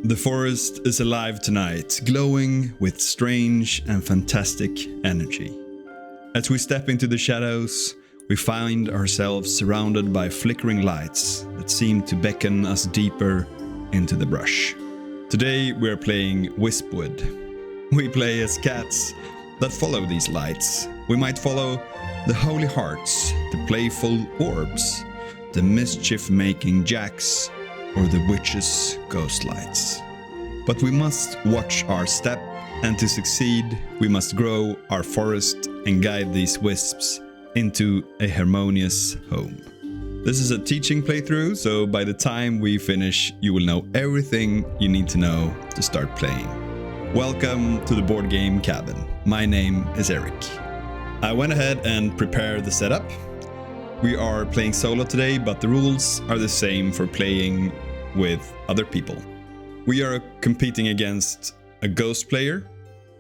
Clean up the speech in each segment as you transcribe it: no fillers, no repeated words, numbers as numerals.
The forest is alive tonight, glowing with strange and fantastic energy. As we step into the shadows, we find ourselves surrounded by flickering lights that seem to beckon us deeper into the brush. Today we are playing Wispwood. We play as cats that follow these lights. We might follow the holy hearts, the playful orbs, the mischief-making jacks, or the witches' ghost lights. But we must watch our step, and to succeed, we must grow our forest and guide these wisps into a harmonious home. This is a teaching playthrough, so by the time we finish, you will know everything you need to know to start playing. Welcome to the board game cabin. My name is Eric. I went ahead and prepared the setup. We are playing solo today, but the rules are the same for playing with other people. We are competing against a ghost player,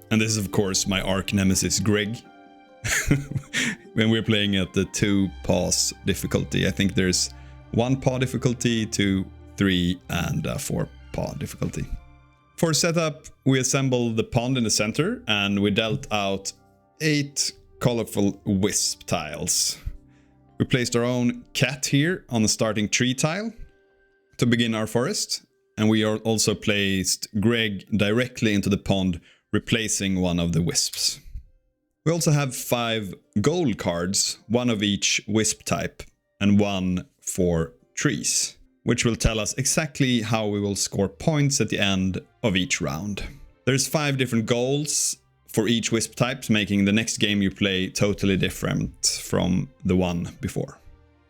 and this is of course my arch nemesis Greg. When we're playing at the 2 paws difficulty. I think there's 1 paw difficulty, 2, 3, and 4 paw difficulty. For setup, we assembled the pond in the center, and we dealt out 8 colorful wisp tiles. We placed our own cat here on the starting tree tile to begin our forest, and we also placed Greg directly into the pond, replacing one of the wisps. We also have 5 gold cards, 1 of each wisp type, and 1 for trees, which will tell us exactly how we will score points at the end of each round. There's 5 different goals for each wisp type, making the next game you play totally different from the one before.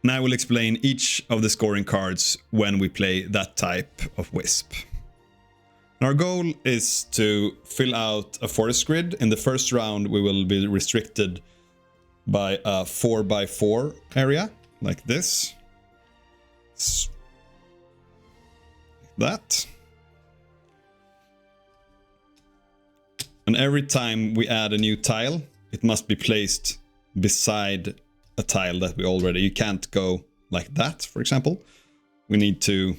And I will explain each of the scoring cards when we play that type of wisp. Our goal is to fill out a forest grid. In the first round, we will be restricted by a 4x4 area, like this. Like that. And every time we add a new tile, it must be placed beside a tile that we already... You can't go like that, for example. We need to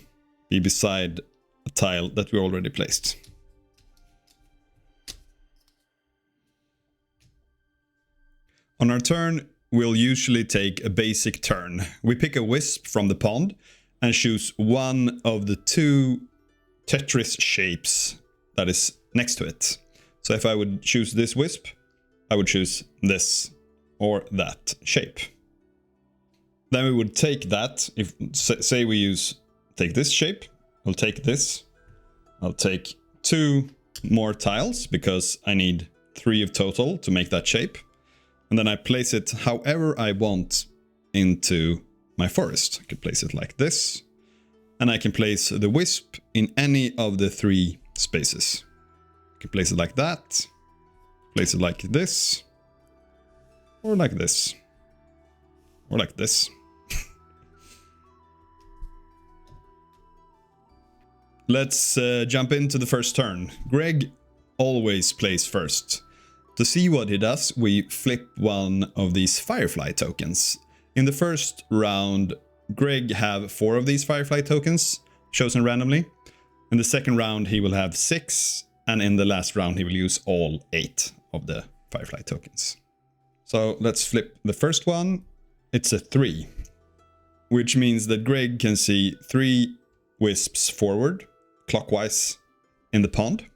be beside a tile that we already placed. On our turn, we'll usually take a basic turn. We pick a wisp from the pond and choose one of the 2 Tetris shapes that is next to it. So if I would choose this wisp, I would choose this or that shape. Then we would take that. If say we take this shape, we'll take this. I'll take 2 more tiles because I need 3 of total to make that shape. And then I place it however I want into my forest. I can place it like this. And I can place the wisp in any of the 3 spaces. I can place it like that. Place it like this. Or like this. Or like this. Let's jump into the first turn. Greg always plays first. To see what he does, we flip one of these firefly tokens. In the first round, Greg have 4 of these firefly tokens, chosen randomly. In the second round, he will have 6, and in the last round, he will use all 8 of the firefly tokens. So let's flip the first one. It's a 3, which means that Greg can see 3 wisps forward, clockwise, in the pond.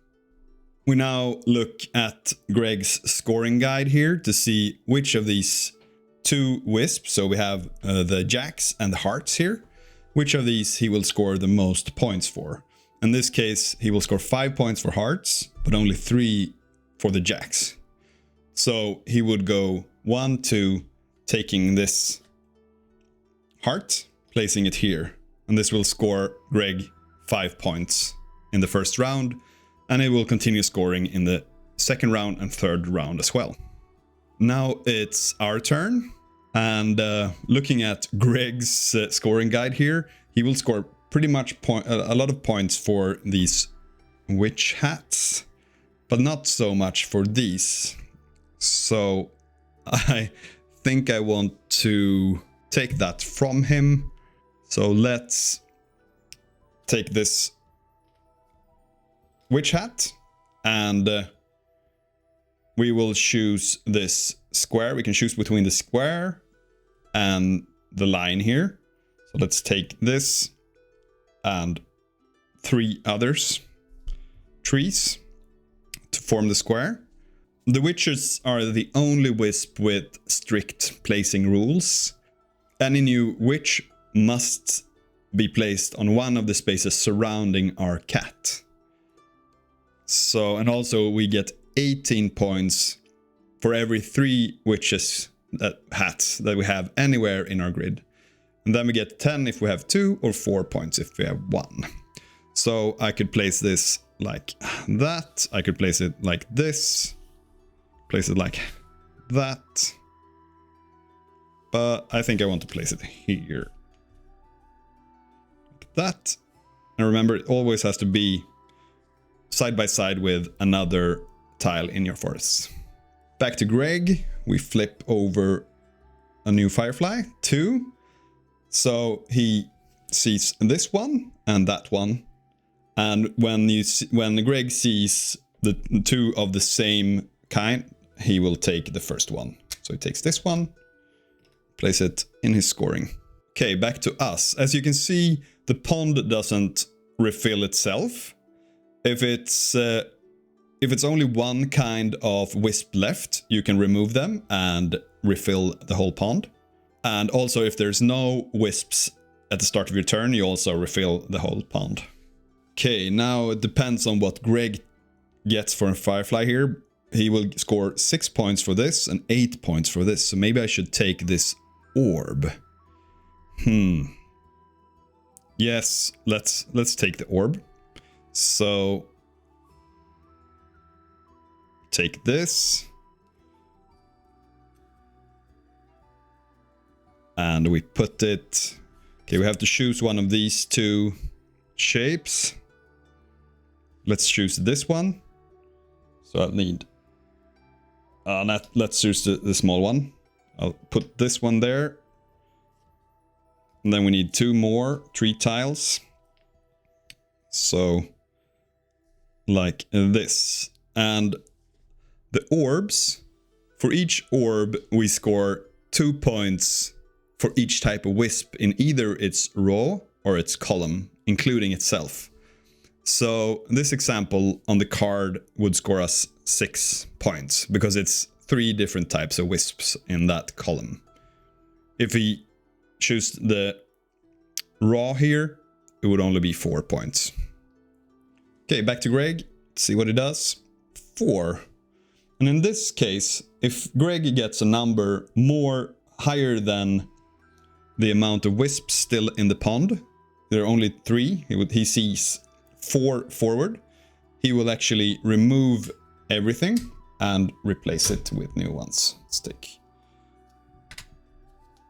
We now look at Greg's scoring guide here to see which of these 2 wisps, so we have the jacks and the hearts here, which of these he will score the most points for. In this case, he will score 5 points for hearts, but only 3 for the jacks. So he would go 1, 2, taking this heart, placing it here. And this will score Greg 5 points in the first round, and it will continue scoring in the second round and third round as well. Now it's our turn, and looking at Greg's scoring guide here, he will score pretty much a lot of points for these witch hats, but not so much for these. So I think I want to take that from him. So let's take this witch hat, and we will choose this square. We can choose between the square and the line here. So let's take this and 3 others trees to form the square. The witches are the only wisp with strict placing rules. Any new witch must be placed on one of the spaces surrounding our cat. So, and also we get 18 points for every 3 witches hats that we have anywhere in our grid. And then we get 10 if we have 2, or 4 points if we have 1. So I could place this like that. I could place it like this. Place it like that. But I think I want to place it here. Like that. And remember, it always has to be side by side with another tile in your forest. Back to Greg. We flip over a new firefly, 2. So he sees this one and that one. And when Greg sees the 2 of the same kind, he will take the first one. So he takes this one, place it in his scoring. Okay, back to us. As you can see, the pond doesn't refill itself. If it's only one kind of wisp left, you can remove them and refill the whole pond. And also, if there's no wisps at the start of your turn, you also refill the whole pond. Okay, now it depends on what Greg gets for a firefly here. He will score 6 points for this and 8 points for this. So maybe I should take this orb. Yes, let's take the orb. So take this. And we put it... Okay, we have to choose one of these 2 shapes. Let's choose this one. So I'll need... let's choose the small one. I'll put this one there. And then we need 2 more tree tiles. So, like this. And the orbs, for each orb we score 2 points for each type of wisp in either its row or its column, including itself. So this example on the card would score us 6 points because it's 3 different types of wisps in that column. If we choose the raw here, it would only be 4 points. Okay, back to Greg. Let's see what it does. 4. And in this case, if Greg gets a number higher than the amount of wisps still in the pond, there are only 3, he sees 4 forward, he will actually remove everything and replace it with new ones. Let's take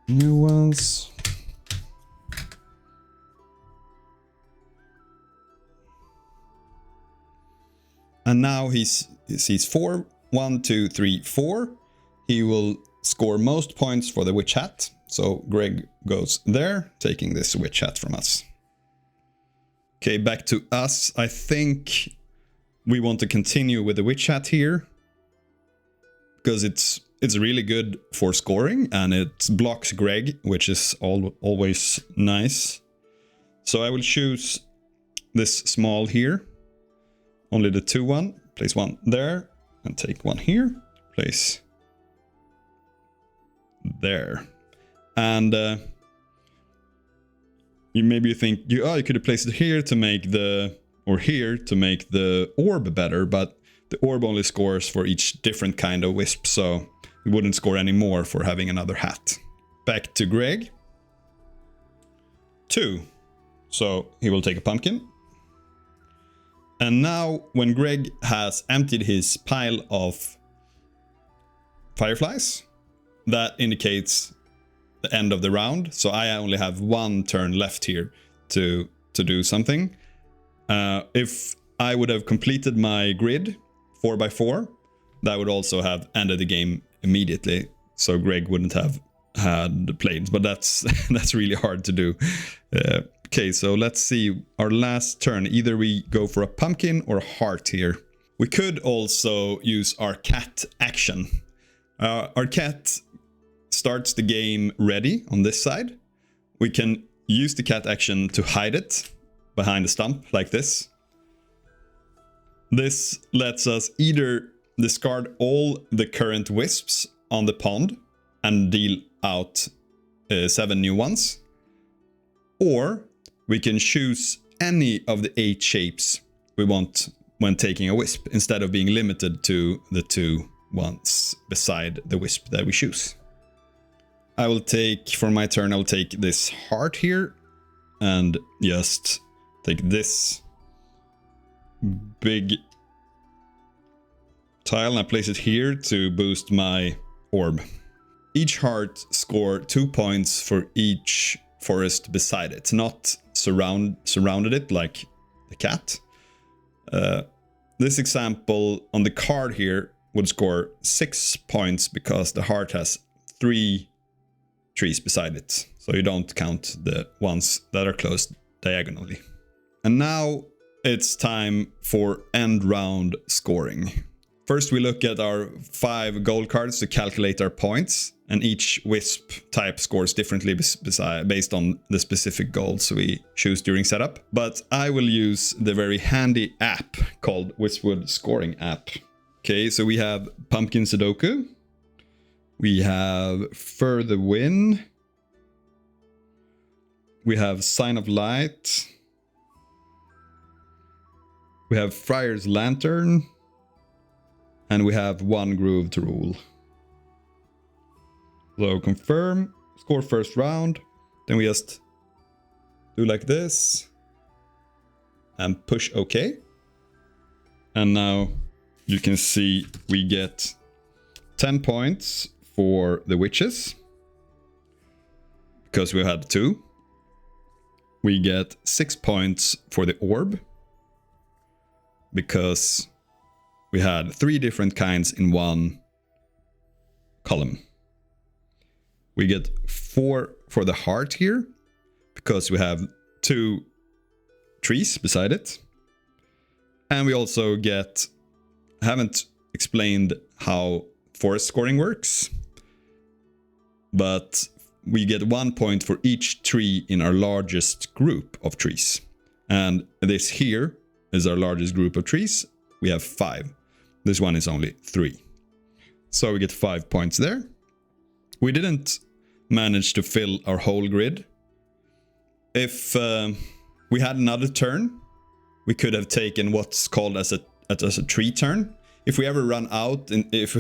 new ones. And now he sees 4. 1, 2, 3, 4. He will score most points for the witch hat. So Greg goes there, taking this witch hat from us. Okay, back to us. I think we want to continue with the witch hat here, because it's really good for scoring and it blocks Greg, which is always nice. So I will choose this small here, only the 2 one. Place 1 there and take 1 here. Place there. And you think you could have placed it here to make the orb better, but the orb only scores for each different kind of wisp, so we wouldn't score any more for having another hat. Back to Greg. 2. So he will take a pumpkin. And now when Greg has emptied his pile of fireflies, that indicates the end of the round. So I only have 1 turn left here to do something. If I would have completed my grid 4x4, that would also have ended the game immediately. So Greg wouldn't have had played, but that's really hard to do Okay, so let's see our last turn. Either we go for a pumpkin or a heart here. We could also use our cat action. Our cat starts the game ready on this side. We can use the cat action to hide it behind a stump like this. This lets us either discard all the current wisps on the pond and deal out 7 new ones. Or we can choose any of the 8 shapes we want when taking a wisp, instead of being limited to the 2 ones beside the wisp that we choose. I will take, for my turn, I'll take this heart here and just take this big tile and I place it here to boost my orb. Each heart score 2 points for each forest beside it, not surrounded it like the cat. This example on the card here would score 6 points because the heart has 3 trees beside it. So you don't count the ones that are closed diagonally. And now it's time for end round scoring. First we look at our 5 gold cards to calculate our points, and each wisp type scores differently based on the specific goals we choose during setup. But I will use the very handy app called Wispwood Scoring App. Okay, so we have Pumpkin Sudoku. We have Further Win. We have Sign of Light. We have Friar's Lantern. And we have One Groove to Rule. So confirm, score first round. Then we just do like this. And push OK. And now you can see we get 10 points for the witches. Because we had 2. We get 6 points for the orb. Because we had 3 different kinds in one column. We get 4 for the heart here, because we have 2 trees beside it. And we also get, I haven't explained how forest scoring works, but we get 1 point for each tree in our largest group of trees. And this here is our largest group of trees. We have 5. This one is only 3. So we get 5 points there. We didn't manage to fill our whole grid. If we had another turn, we could have taken what's called as a tree turn. If we ever run out, and if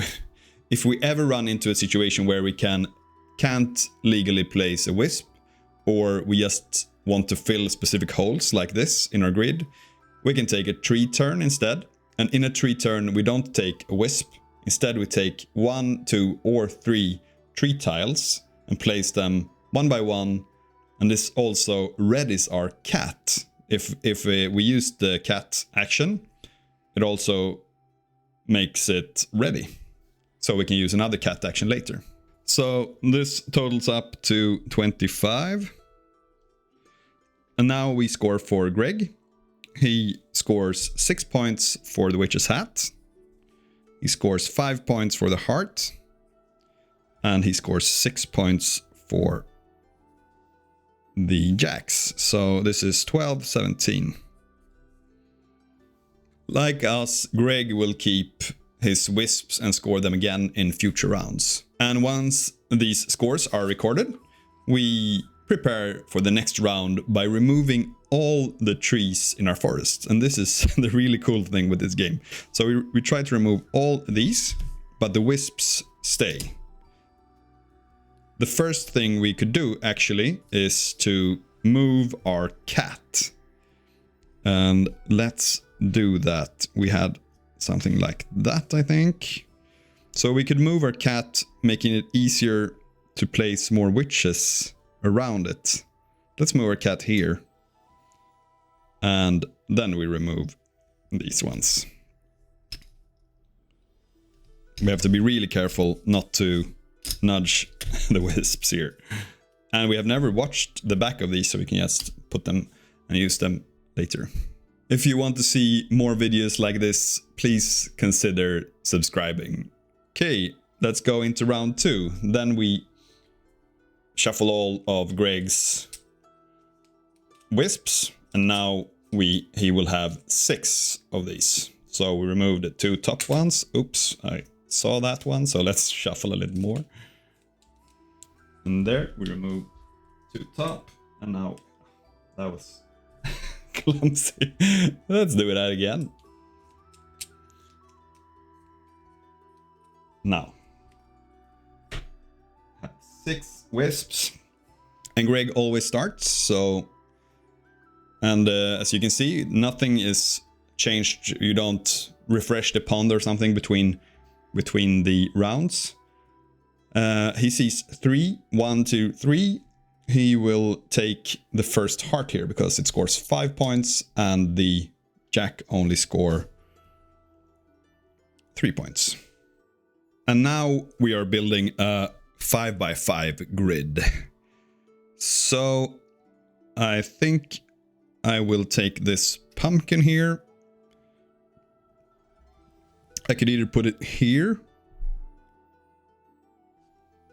we ever run into a situation where we can't legally place a wisp, or we just want to fill specific holes like this in our grid, we can take a tree turn instead. And in a tree turn, we don't take a wisp. Instead, we take 1, 2, or 3 tree tiles and place them one by one. And this also readies our cat. If we use the cat action, it also makes it ready. So we can use another cat action later. So this totals up to 25. And now we score for Greg. He scores 6 points for the witch's hat. He scores 5 points for the heart. And he scores 6 points for the jacks. So this is 12, 17. Like us, Greg will keep his wisps and score them again in future rounds. And once these scores are recorded, we prepare for the next round by removing all the trees in our forest. And this is the really cool thing with this game. So we try to remove all these, but the wisps stay. The first thing we could do actually is to move our cat. And let's do that. We had something like that, I think. So we could move our cat, making it easier to place more witches around it. Let's move our cat here. And then we remove these ones. We have to be really careful not to nudge the wisps here. And we have never watched the back of these, so we can just put them and use them later. If you want to see more videos like this, please consider subscribing. Okay, let's go into round 2. Then we shuffle all of Greg's wisps, and now he will have 6 of these. So we remove the 2 top ones. Oops, I saw that one, so let's shuffle a little more. And there we remove 2 top, and now that was clumsy. Let's do that again. Now 6 wisps, and Greg always starts. So, and as you can see, nothing is changed. You don't refresh the pond or something between the rounds. He sees 3, 1, 2, 3. He will take the first heart here because it scores 5 points and the jack only score 3 points. And now we are building a 5x5 grid. So I think I will take this pumpkin here. I could either put it here.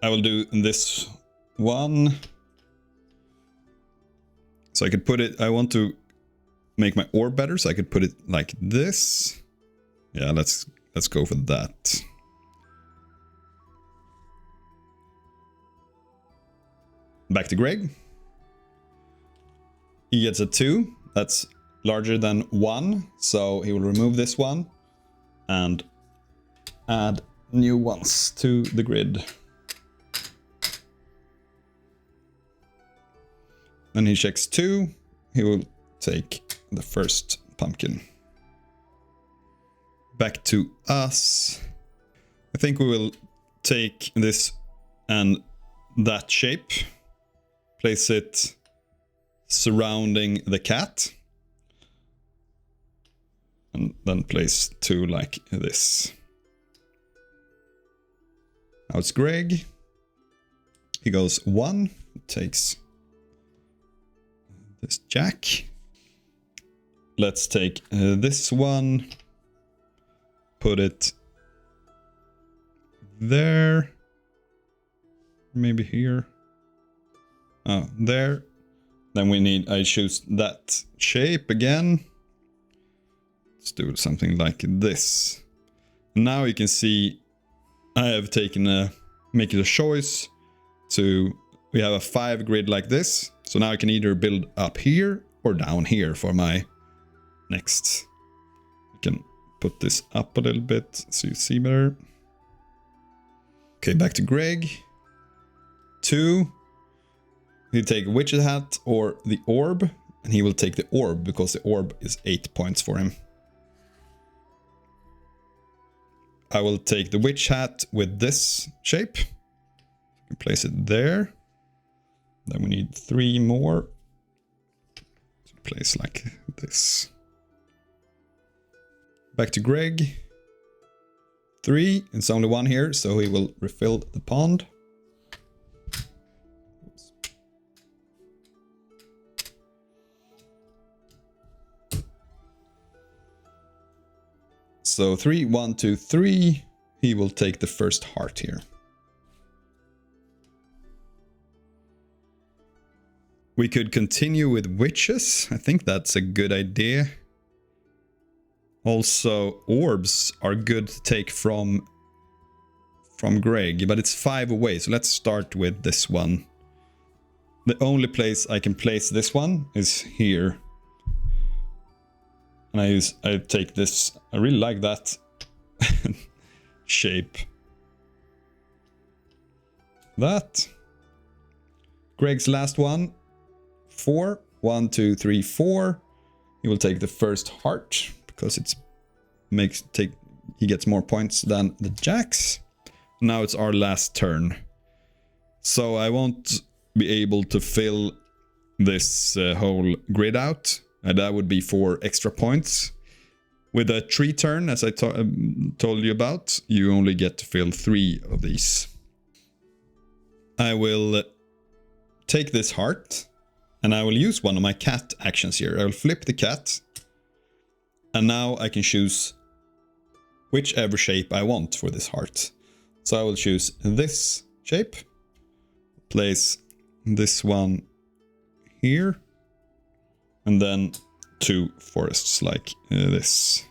I will do this one. So I could put it, I want to make my orb better, so I could put it like this. Yeah, let's go for that. Back to Greg. He gets a 2. That's larger than 1, so he will remove this one and add new ones to the grid. Then he checks 2. He will take the first pumpkin. Back to us. I think we will take this and that shape. Place it surrounding the cat. And then place 2 like this. Now it's Greg. He goes 1. Takes this jack. Let's take this one. Put it there. Maybe here. Oh, there. Then I choose that shape again. Let's do something like this. Now you can see I have make it a choice to, we have a 5 grid like this. So now I can either build up here or down here for my next. I can put this up a little bit so you see better. Okay, back to Greg. 2. He'll take Witch's Hat or the Orb, and he will take the Orb because the Orb is 8 points for him. I will take the Witch Hat with this shape. Place it there. Then we need 3 more to place like this. Back to Greg. 3. It's only 1 here, so he will refill the pond. Oops. So 3, 1, 2, 3. He will take the first heart here. We could continue with witches. I think that's a good idea. Also, orbs are good to take from Greg, but it's 5 away. So let's start with this one. The only place I can place this one is here. And I take this. I really like that shape. That. Greg's last one. 4. 1, 2, 3, 4. He will take the first heart because he gets more points than the jacks. Now it's our last turn. So I won't be able to fill this whole grid out. And that would be 4 extra points. With a tree turn, as I told you about, you only get to fill 3 of these. I will take this heart and I will use one of my cat actions here. I will flip the cat and now I can choose whichever shape I want for this heart. So I will choose this shape, place this one here, and then 2 forests like this.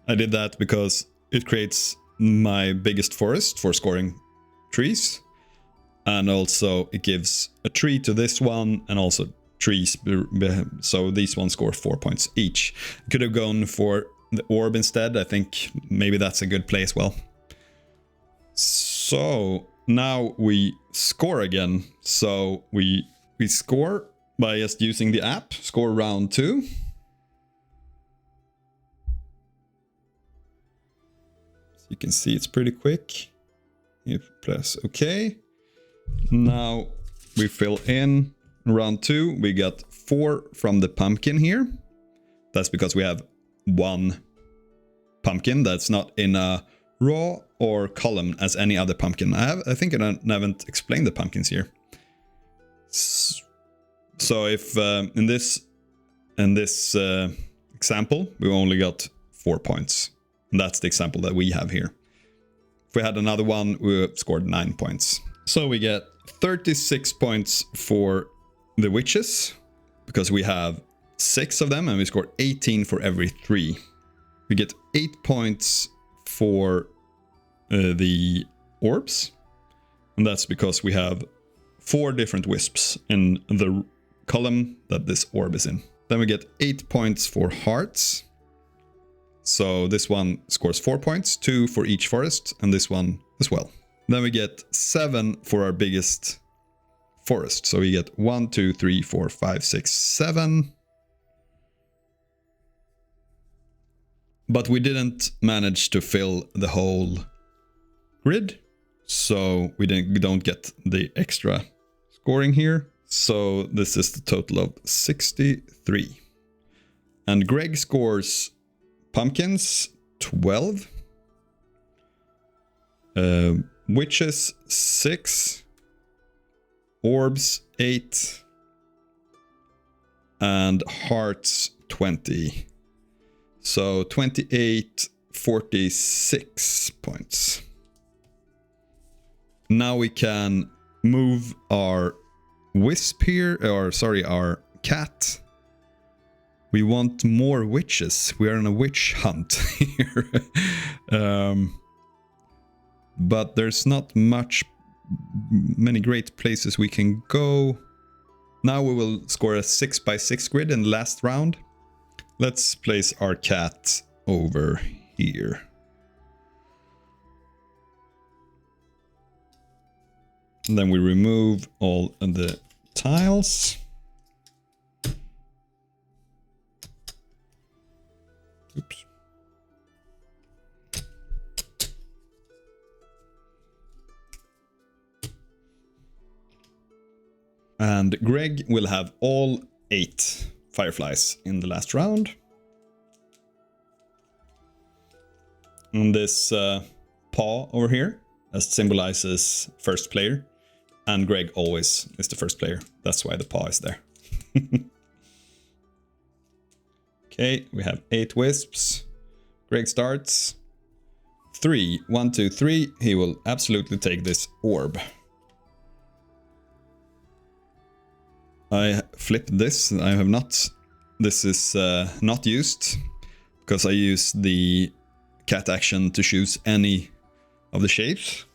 I did that because it creates my biggest forest for scoring trees, and also it gives a tree to this one and also trees, so these ones score 4 points each. Could have gone for the orb instead. I think maybe that's a good play as well. So now we score again. So we score by just using the app, score round 2. So you can see it's pretty quick. You press OK. Now we fill in round 2. We got 4 from the pumpkin here. That's because we have 1 pumpkin that's not in a row or column as any other pumpkin. I think I haven't explained the pumpkins here. So if in this example we only got 4 points, and that's the example that we have here. If we had another one, we would have scored 9 points. So we get 36 points for the witches because we have 6 of them and we score 18 for every 3. We get 8 points for the orbs, and that's because we have 4 different wisps in the column that this orb is in. Then we get 8 points for hearts. So this one scores 4 points, 2 for each forest, and this one as well. Then we get 7 for our biggest forest. So we get 1, 2, 3, 4, 5, 6, 7. But we didn't manage to fill the whole grid, so we don't get the extra scoring here. So this is the total of 63. And Greg scores pumpkins 12, witches 6, orbs 8, and hearts 20. So 28, 46 points. Now we can move our wisp here, or sorry, our cat. We want more witches. We are on a witch hunt here. But there's not many great places we can go. Now we will score a 6x6 grid in the last round. Let's place our cat over here. And then we remove all of the tiles. Oops. And Greg will have all 8 fireflies in the last round. And this paw over here, that symbolizes first player. And Greg always is the first player. That's why the paw is there. Okay, we have 8 wisps. Greg starts. 3. 1, 2, 3. He will absolutely take this orb. I flipped this. I have not. This is not used because I use the cat action to choose any of the shapes.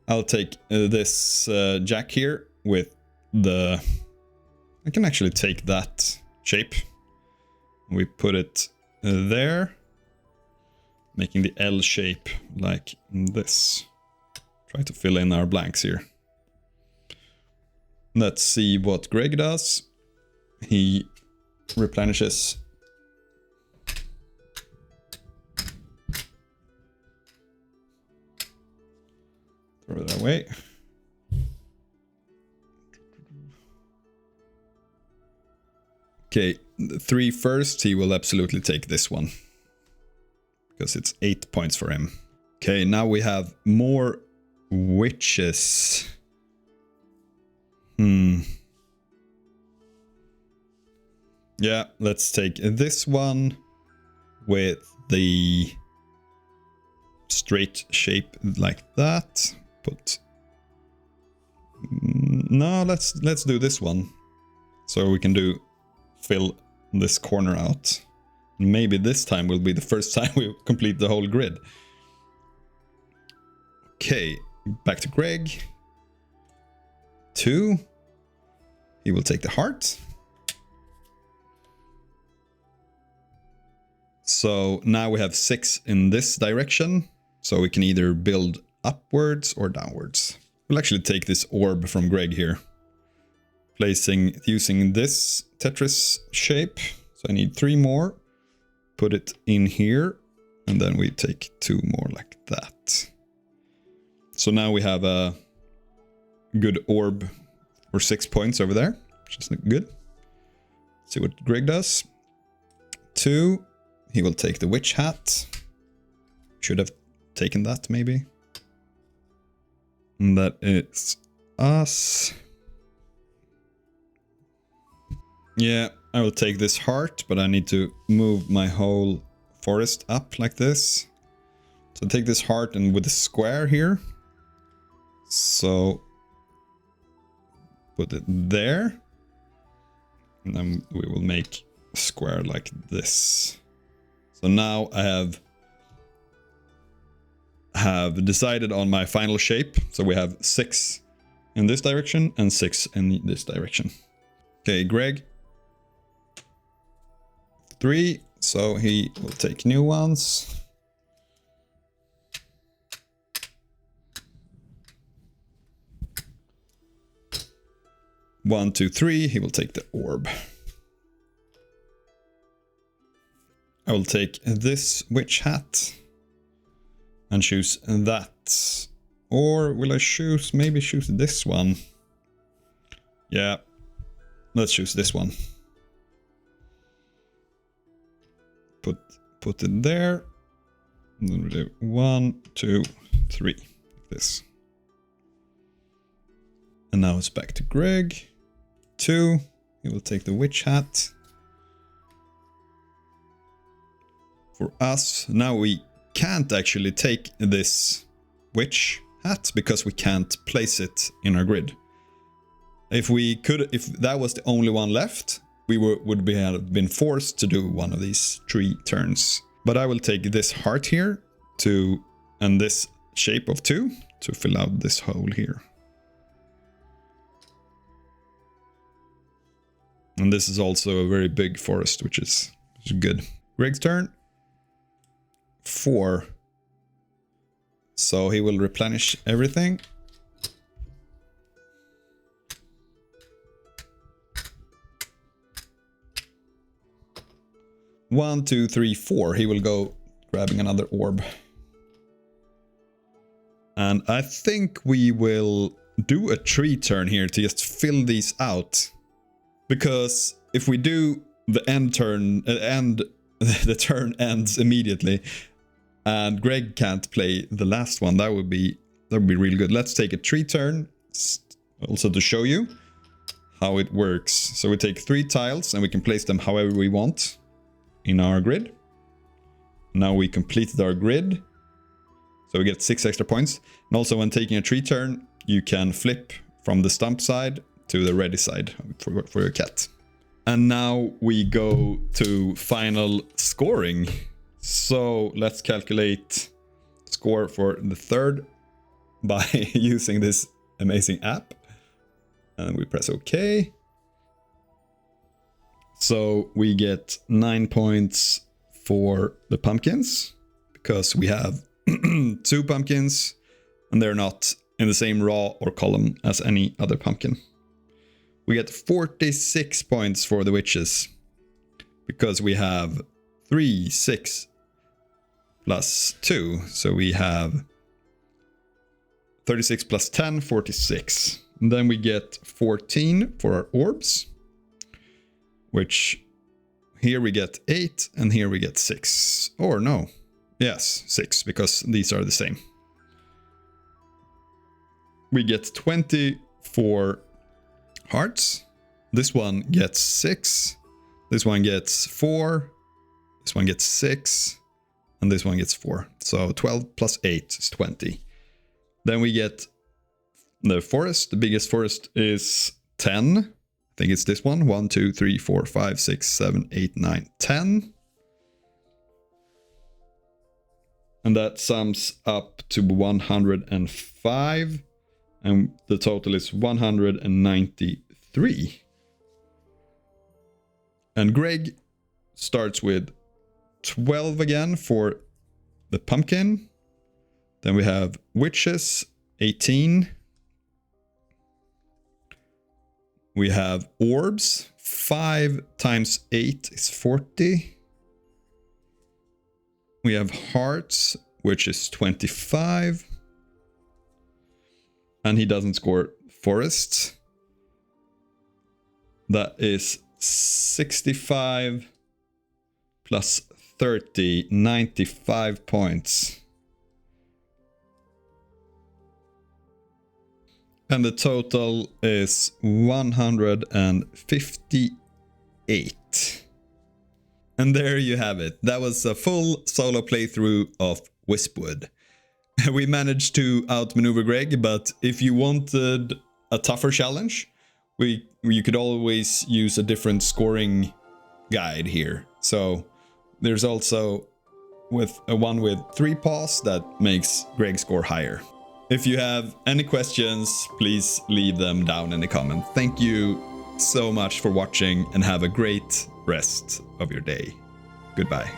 I'll take this jack here with the... I can actually take that shape. We put it there, making the L shape like this. Try to fill in our blanks here. Let's see what Greg does. He replenishes. Throw that away. Okay, the 3 first, he will absolutely take this one. Because it's 8 points for him. Okay, now we have more witches. Yeah, let's take this one with the straight shape like that. But no, let's do this one. So we can fill this corner out. Maybe this time will be the first time we complete the whole grid. Okay, back to Greg. 2. He will take the heart. So now we have 6 in this direction. So we can either build upwards or downwards. We'll actually take this orb from Greg here. Using this Tetris shape. So I need 3 more. Put it in here. And then we take 2 more like that. So now we have a good orb for 6 points over there, which is good. Let's see what Greg does. 2. He will take the witch hat. Should have taken that maybe. And that is us. Yeah, I will take this heart, but I need to move my whole forest up like this. So take this heart and with the square here. So put it there. And then we will make a square like this. So now I have decided on my final shape. So we have 6 in this direction and 6 in this direction. Okay, Greg. 3, so he will take new ones. One, 2, 3, he will take the orb. I will take this witch hat and choose that. Or will I maybe choose this one? Yeah, let's choose this one. Put it there. And then we do 1, 2, 3, like this. And now it's back to Greg. 2, he will take the witch hat. For us, now we can't actually take this witch hat because we can't place it in our grid. If that was the only one left, we would have been forced to do one of these 3 turns. But I will take this heart here and this shape of 2 to fill out this hole here. And this is also a very big forest, which is good. Greg's turn. 4. So he will replenish everything. One, 2, 3, 4. He will go grabbing another orb. And I think we will do a tree turn here to just fill these out. Because if we do the the turn ends immediately, and Greg can't play the last one, that would be really good. Let's take a tree turn, also to show you how it works. So we take 3 tiles and we can place them however we want in our grid. Now we completed our grid, so we get 6 extra points. And also when taking a tree turn, you can flip from the stump side to the ready side for your cat. And now we go to final scoring. So let's calculate score for the third by using this amazing app. And we press OK. So we get 9 points for the pumpkins because we have 2 pumpkins and they're not in the same row or column as any other pumpkin. We get 46 points for the witches because we have 3, 6 plus 2. So we have 36 plus 10, 46. And then we get 14 for our orbs, which here we get 8 and here we get 6. Or no. Yes, 6, because these are the same. We get 24 hearts. This one gets 6. This one gets 4. This one gets 6. And this one gets 4. So 12 plus 8 is 20. Then we get the forest. The biggest forest is 10. I think it's this one. 1, 2, 3, 4, 5, 6, 7, 8, 9, 10. And that sums up to 105. And the total is 193. And Greg starts with 12 again for the pumpkin. Then we have witches, 18. We have orbs, 5 times 8 is 40. We have hearts, which is 25. And he doesn't score forests. That is 65 plus 30, 95 points. And the total is 158. And there you have it. That was a full solo playthrough of Wispwood. We managed to outmaneuver Greg, but if you wanted a tougher challenge, you could always use a different scoring guide here. So there's also with a one with 3 paws that makes Greg score higher. If you have any questions, please leave them down in the comment. Thank you so much for watching and have a great rest of your day. Goodbye.